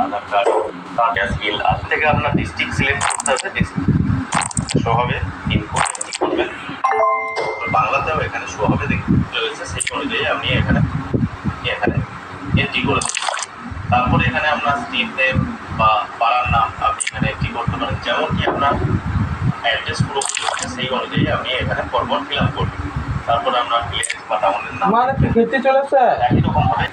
আধার card gas bill আজ থেকে আপনার ডিস্ট্রিক্ট সিলেক্ট করতে হবে, শো হবে ইনপুট করবেন, বাংলাতেও এখানে শো হবে দেখতে রয়েছে, সেই অনুযায়ী আপনি এখানে এন্ট্রি করে দেবেন। তারপরে এখানে আপনার স্ট্রিট নেম বা পাড়ার নাম আপনি এখানে এন্ট্রি করতে পারেন, যেমন কি আপনার অ্যাড্রেস পুরোপুরি হচ্ছে সেই অনুযায়ী আপনি এখানে ফরওয়ার্ড ফিল আপ করবেন। তারপরে আপনার ভিলেজ বা টাউনের নাম খেতে চলেছে একই রকম হবে।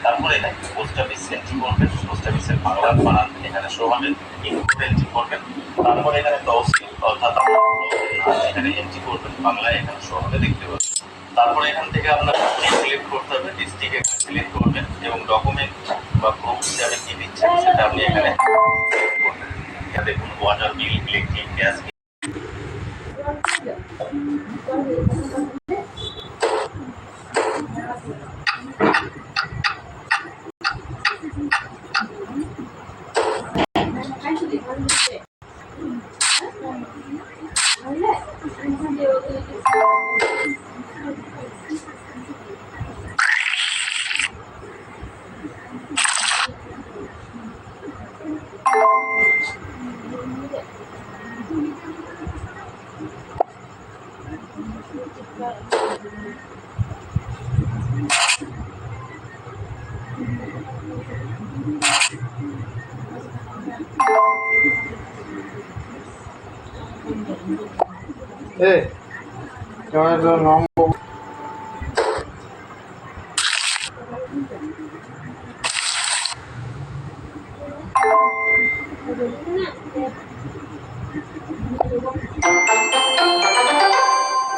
তারপরে এখানে পোস্ট অফিস এন্ট্রি করবেন, পোস্ট অফিসের বাংলার বানান এখানে শো হবে, ইনপুট এন্ট্রি করবেন। তারপরে এখানে তহসিল অর্থাৎ এখানে এন্ট্রি করবেন, বাংলায় এখানে শো হবে দেখতে পাবেন। তারপরে এখান থেকে আপনার সিলেক্ট করতে হবে, ডিস্ট্রিক্ট এখানে সিলেক্ট করবেন এবং ডকুমেন্ট বা প্রুফ হিসাবে কী দিচ্ছেন সেটা আপনি এখানে সিলেক্ট করবেন। এখানে দেখুন ওয়াটার বিল, ইলেকট্রিক, গ্যাস বিল।